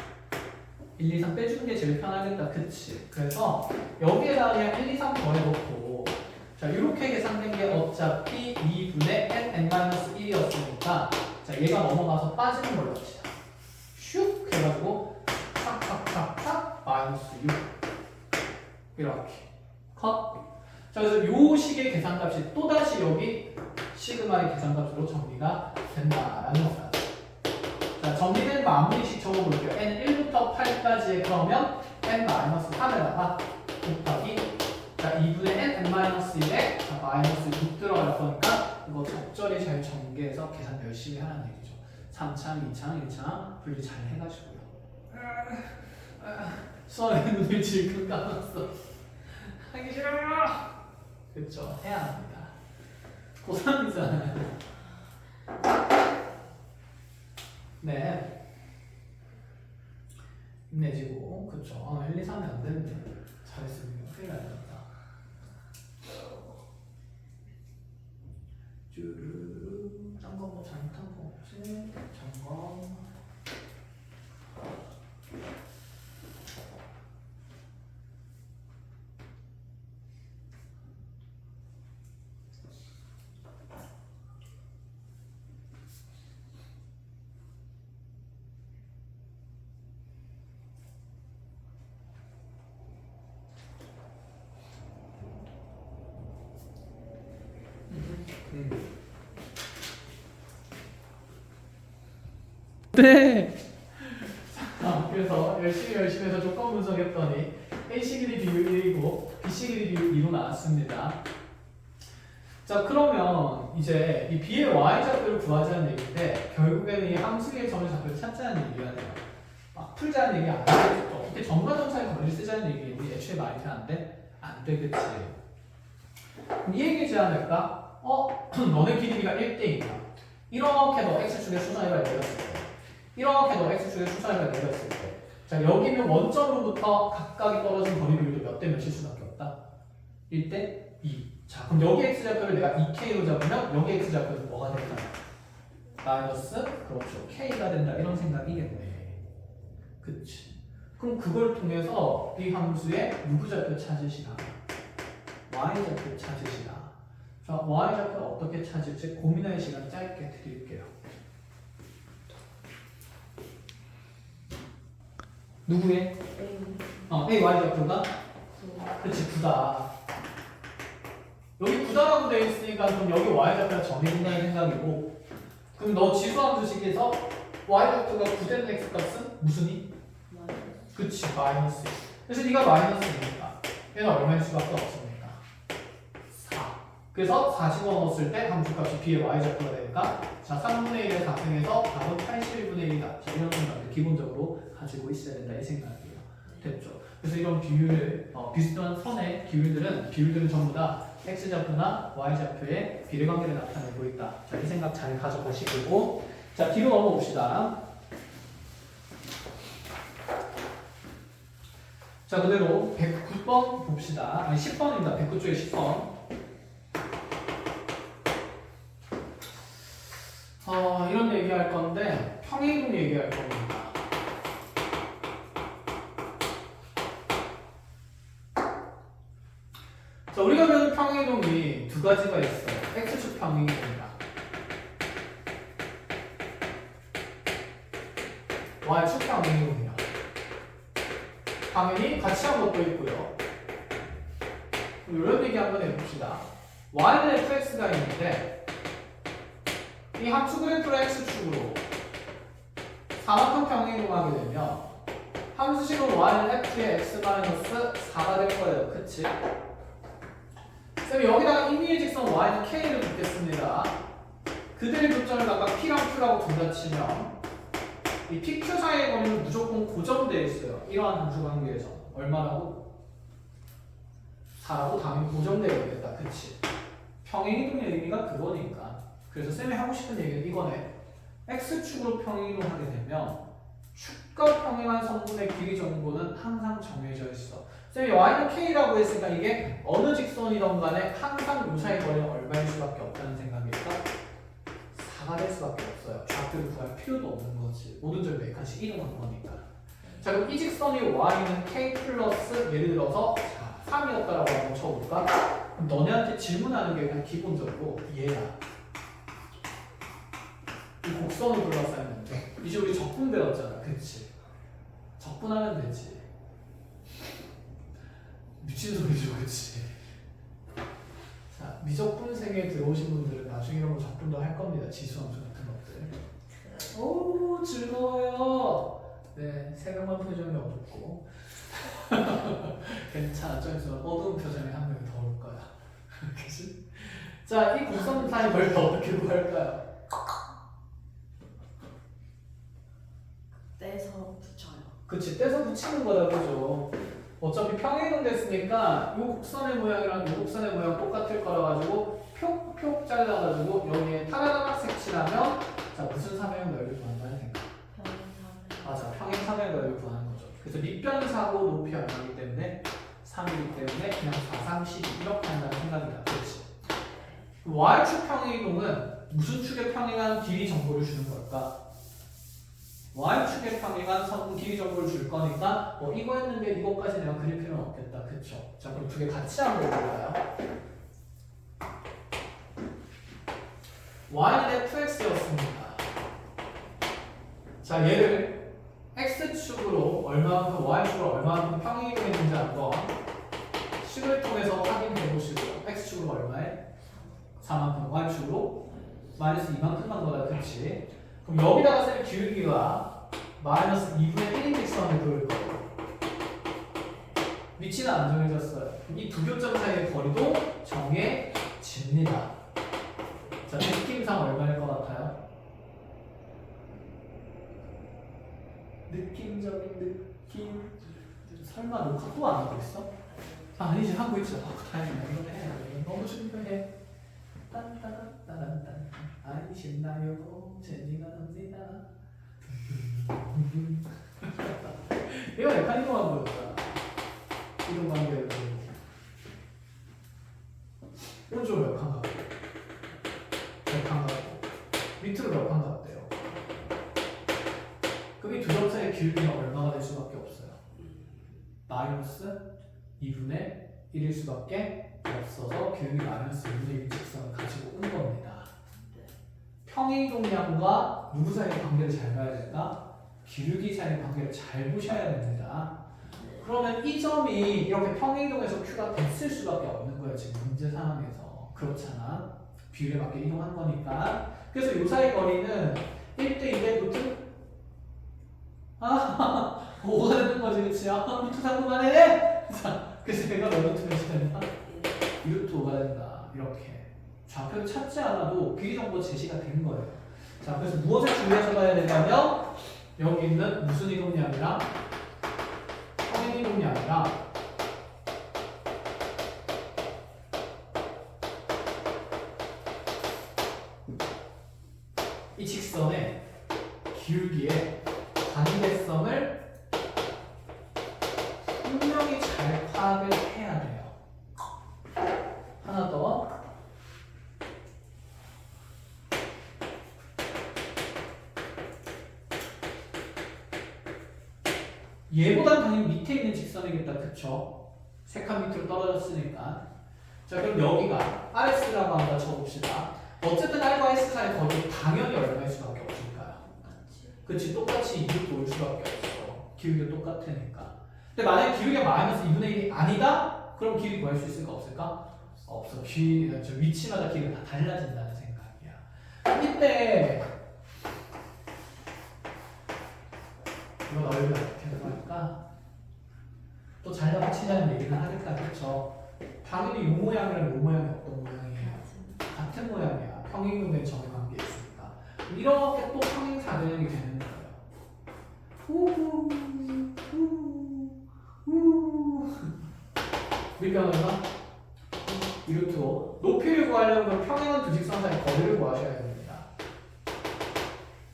1, 2, 3 빼주는 게 제일 편하겠다. 그치? 그래서 여기에다 그냥 1, 2, 3 더해놓고 자 이렇게 계산된 게 어차피 2분의 n-1이었으니까 자 얘가 넘어가서 빠지는 걸로 합시다. 슉 해가지고 촥촥촥촥 마이너스 6 이렇게 컷. 자, 그래서 요 식의 계산값이 또다시 여기 시그마의 계산값으로 정리가 된다라는 겁니다. 자, 정리된 마무리식 적어볼게요. n 1부터 8까지에 그러면 n-3에다가 곱하기 자, 2분의 n-1에 자, 마이너스 6 들어갈 거니까 이거 적절히 잘 전개해서 계산 열심히 하라는 얘기죠. 3창, 2창, 1창 분리 잘 해가지고요. 수학의 눈을 질끈 감았어. 하기 싫어요. 그렇죠. 해야 합니다. 고3이잖아요. 네. 힘내시고 그렇죠. 1, 2, 3이 안 되는데 잘했습니다. 큰일 날 뻔했다. 쭈르르 딴거 뭐 잘못한 거 없지? 점검. 네. 자, 그래서 열심히 해서 조건 분석했더니 A 시기의 비율 1이고 BC 길이 2로 나왔습니다. 자, 그러면 이제 이 B의 Y좌표를 구하자는 얘기인데 결국에는 이 함수의 점을 좌표를 찾자는 얘기가 돼요. 풀자는 얘기 안 되겠죠. 어떻게 정과점차의 거리를 쓰자는 얘기인데 애초에 말이 안 돼? 안 되겠지. 그럼 이 얘기지 않을까? 너네 길이가 1대2야. 이렇게 너 X축의 수선이가 내렸을 때 이렇게 너 X축의 수선이가 내렸을 때 자, 여기는 원점으로부터 각각이 떨어진 거리 비율도 몇 대 몇일 수밖에 없다? 1대2. 자, 그럼 여기 X좌표를 내가 2K로 잡으면 여기 X좌표는 뭐가 될까? 마이너스, 그렇죠. K가 된다. 이런 생각이겠네. 그치. 그럼 그걸 통해서 이 함수의 누구 좌표 찾으시라? Y좌표 찾으시라. 자, Y좌표를 어떻게 찾을지 고민할 시간 짧게 드릴게요. 누구의? A Y좌표가? 그치, 9다. 여기 9다라고 되어 있으니까 그럼 여기 Y좌표가 정해진다는 생각이고 그럼 너 지수함수식에서 Y좌표가 9되는 X값은 무슨 이? 그치, 마이너스. 그래서 네가 마이너스니까 얘는 얼마일 수밖에 없으니까 4. 그래서 4 집어넣었을 때 함수값이 B의 Y좌표가 되니까 자, 3분의 1에 4승해서 답은 81분의 1이다. 자, 이런 생각을 기본적으로 가지고 있어야 된다 이 생각이에요. 됐죠? 그래서 이런 비율, 비슷한 선의 비율들은 전부 다 X좌표나 Y좌표의 비례관계를 나타내고 있다. 자, 이 생각 잘 가져보시고 자, 뒤로 넘어봅시다. 자, 그대로 109번 봅시다. 아니 10번입니다. 109쪽에 10번. 이런 얘기할 건데 평행이동 얘기할 겁니다. 자, 우리가 배운 평행이동이 두 가지가 있어요. X축 평행이동이다. Y축 평행이동이다. 당연히 같이 한 것도 있고요. 이런 얘기 한번 해봅시다. Y는 fx가 있는데 이 함수 그래프를 x축으로 4만큼 평행이동하게 되면 함수식은 Y는 f의 x-4가 될 거예요. 그치? 쌤 여기다가 임의의 직선 Y는 K를 붓겠습니다. 그들의 교점을 각각 P랑 Q라고 둘 다 치면 이 PQ 사이의 거리는 무조건 고정되어 있어요. 이러한 함수 관계에서 얼마라고? 4라고 당연히 고정되어 있겠다. 그치? 평행이동의 의미가 그거니까. 그래서 쌤이 하고 싶은 얘기는 이거네. X축으로 평행이동하게 되면 축과 평행한 성분의 길이 정보는 항상 정해져 있어. 쌤이 Y는 K라고 했으니까 이게 어느 직선이든 간에 항상 요 사이 거리는 얼마일 수밖에 없다는 생각일까? 4가 될 수밖에 없어요. 좌표를 구할 필요도 없는 거지. 모든 점 메칸씩 이동한 거니까. 자, 그럼 이 직선이 Y는 K 플러스 예를 들어서 3이었다라고 한번 쳐볼까? 그럼 너네한테 질문하는 게 그냥 기본적으로 얘야. 이 곡선을 둘러싸였는데 이제 우리 적분 배웠잖아. 그치? 적분하면 되지. 미친 소리죠. 그치? 자, 미적분생에 들어오신 분들은 나중에 이런 거 적분도 할 겁니다. 지수함수 같은 것들. 오, 즐거워요. 네, 새까만 표정이 어둡고 괜찮아. 좀 있으면 어두운 표정이 한 명이 더 올 거야. 그치? 자, 이 곡선탄의 거리를 어떻게 구할까요? 떼서 붙여요. 그치, 떼서 붙이는 거다. 그죠? 어차피 평행이동 됐으니까 이 곡선의 모양이랑 이 곡선의 모양 똑같을 거라 가지고 표 잘라가지고 여기에 타라라락 색칠하면 자, 무슨 삼형의 넓이를 구한다는 생각? 맞아, 평행 삼형의 넓이를 구하는 거죠. 그래서 밑변사고 높이 얼마이기 때문에 3이기 때문에 그냥 4, 3, 12 이렇게 한다는 생각이다. 그렇지? Y축 평행이동은 무슨 축에 평행한 길이 정보를 주는 걸까? Y축에 평행한 성분 길이 정보를 줄 거니까 이거 했는데 이것까지 내가 그릴 필요는 없겠다. 그쵸? 자, 그럼 두 개 같이 한번 볼까요? Y는 fx였습니다. 자, 얘를 x축으로 얼마만큼 Y축으로 얼마만큼 평행이동했는지 한번 식을 통해서 확인해 보시고요. x축으로 얼마에? 4만큼 Y축으로 마이너스 2만큼 한 거다. 그치? 그럼 여기다가 쓸 기울기가 마이너스 2분의 1인 직선을 그을 거예요. 위치는 안 정해졌어요. 이 두 교점 사이의 거리도 정해집니다. 자, 느낌상 얼마일 것 같아요? 느낌적인 느낌. 설마 녹화 또 안 하고 있어? 아, 아니지, 하고 있죠. 다행이네. 이거 해. 이거 너무 준비해. 딴따란따란딴. 아니신나요? 재미가 납니다. 이거 약간 이거만 보였다. 이런 관계를 오른쪽으로 몇 칸 가고 몇 칸 가고 밑으로 몇 칸 갔대요. 그게 두 점 사이의 기울기가 얼마가 될 수밖에 없어요. 마이너스 2분의 1일 수밖에 없어서 기울기 마이너스 2분의 1 직선을 가지고 온 겁니다. 평행이동량과 누구 사이의 관계를 잘 봐야 된다? 기울기 사이의 관계를 잘 보셔야 됩니다. 그러면 이 점이 이렇게 평행이동에서 Q가 됐을 수밖에 없는 거예요. 지금 문제 상황에서. 그렇잖아. 비율에 맞게 이동한 거니까. 그래서 이 사이 거리는 1대 2대 루트 5가 되는 거지, 그치? 루트 3 그만해! 그래서 얘가 몇 루트 몇이 된다? 2루트 5가 된다. 이렇게. 좌표를 찾지 않아도 길이 정도 제시가 된 거예요. 자, 그래서 무엇을 주의해서 봐야 되냐면 여기 있는 무슨 이동량이랑 평행이동량이랑 이 직선의 기울기의 관계성을 분명히 잘 파악을 해야 돼요. 하나 더. 얘보단 당연히 밑에 있는 직선이겠다. 그쵸? 세 칸 밑으로 떨어졌으니까. 자, 그럼 여기가 RS라고 한번 쳐봅시다. 어쨌든 R과 S 사이 거리 당연히 얼마일 수밖에 없을까요? 그치, 똑같이 2루트 올 수밖에 없어. 기울기가 똑같으니까. 근데 만약에 기울기가 마이너스 2분의 1이 아니다? 그럼 기울기 구할 수 있을까 없을까? 없어. 위치마다 기울기가 다 달라진다는 생각이야. 이때 이거 넓이가 어떻게 들어갈까? 또 잘라서 치자는 얘기는 하겠다. 그쵸? 당연히 이 모양이랑 이 모양이 어떤 모양이에요? 같은 모양이야. 평행이동된 점의 관계 있으니까. 이렇게 또 평행사변형이 되는 거예요. 후후 후후 밑변 얼마? 2루트 5. 높이를 구하려면 평행한 두 직선 사이 거리를 구하셔야 됩니다.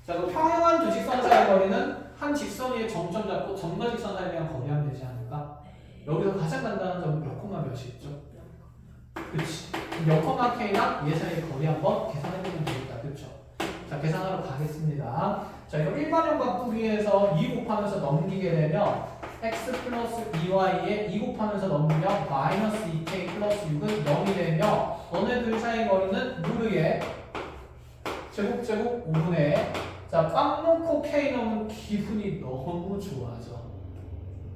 자, 그 평행한 두 직선 사이 거리는 한 직선 위에 점점 잡고 점과 직선 사이에 대한 거리하면 되지 않을까? 여기서 가장 간단한 점은 몇 콤마 몇이 있죠? 그치. 0,K랑 얘 사이의 거리 한번 계산해보면 되겠다. 그쵸? 자, 계산하러 가겠습니다. 자, 이거 일반형 바꾸기에서 2 곱하면서 넘기게 되면 x 플러스 2y에 2 곱하면서 넘기면 마이너스 2k 플러스 6은 0이 되며 너네 둘 사이 거리는 루르의 제곱 5분의 자, 빵 놓고 k 넣으면 기분이 너무 좋아져.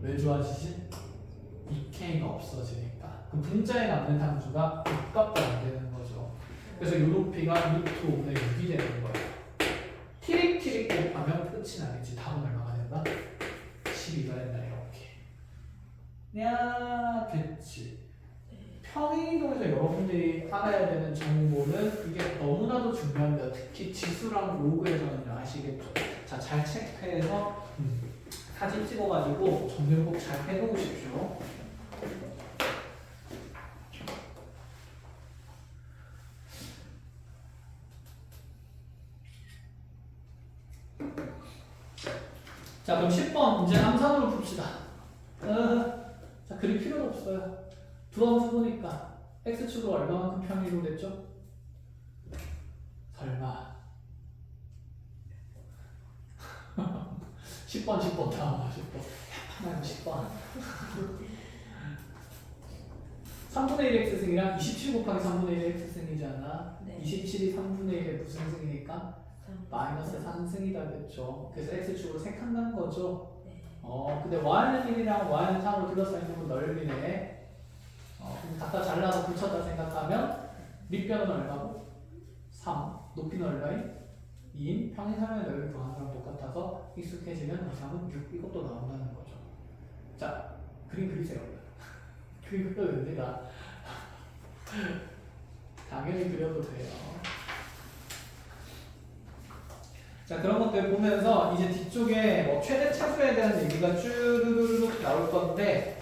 왜 좋아지지? 2k가 없어지니까. 그 분자에 남는 함수가 6값도 안 되는 거죠. 그래서 이 높이가 루트 5분의 6이 되는 거예요. 티릭티릭 곱하면 끝이 나겠지. 답은 얼마가 된다? 12가 된다. 이렇게. 야, 됐지. 평행이동에서 여러분들이 알아야 되는 정보는 이게 너무나도 중요합니다. 특히 지수랑 로그에서는요. 아시겠죠? 자, 잘 체크해서 사진 찍어가지고 정리를 꼭 잘 해놓으십시오. 자, 그럼 10번 문제 함산으로 풉시다. 자, 그릴 필요는 없어요. 두 함수 보니까 x축으로 얼마만큼 평행이동 됐죠? 설마 10번 다음 10번 10번 3분의 1 x승이랑 27 곱하기 3분의 1 x승이잖아. 네. 27이 3분의 1의 무슨 승이니까? 마이너스 3승이다 됐죠. 그래서 x축으로 3칸 난 거죠. 네. 근데 y는 1이랑 y는 3으로 둘러싸여 있는 건 넓이네. 그럼 갖다 잘라서 붙였다 생각하면 밑변은 얼마고? 3. 높이는 얼마인? 2인 평행사면의 넓이 구하는 거랑 똑같아서 익숙해지면 이상은 6 이것도 나온다는 거죠. 자, 그림 그리세요. 그거 웬일이야. 당연히 그려도 돼요. 자, 그런 것들 보면서 이제 뒤쪽에 뭐 최대 차수에 대한 얘기가 쭈르르륵 나올 건데,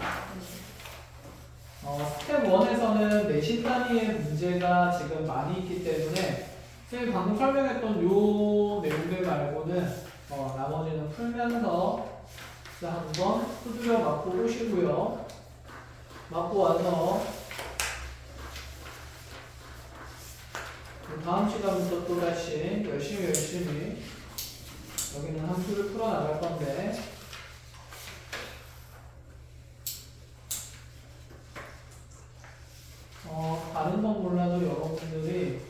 스텝 1에서는 내신 단위의 문제가 지금 많이 있기 때문에 선생님이 방금 설명했던 요 내용들 말고는 나머지는 풀면서 한번 두드려 맞고 오시고요. 맞고 와서 다음 시간부터 또 다시 열심히 여기는 함수를 풀어 나갈 건데, 다른 건 몰라도 여러분들이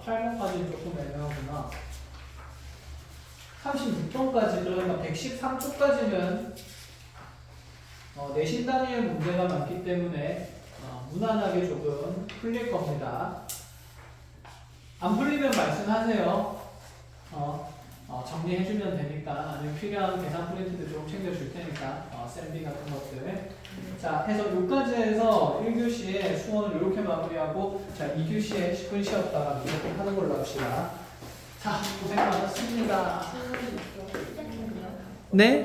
8번까지는 조금 애매하구나. 36번까지, 그러니까 113초까지는 내신 단위의 문제가 많기 때문에 무난하게 조금 풀릴 겁니다. 안 풀리면 말씀하세요. 정리해주면 되니까. 아니면 필요한 계산 프린트도 좀 챙겨줄 테니까. 쌤비 같은 것들. 자, 해서 여기까지 해서 1교시에 수원을 이렇게 마무리하고, 자, 2교시에 10분 쉬었다가 이렇게 하는 걸로 합시다. 자, 고생 많았습니다. 시작했네요. 네?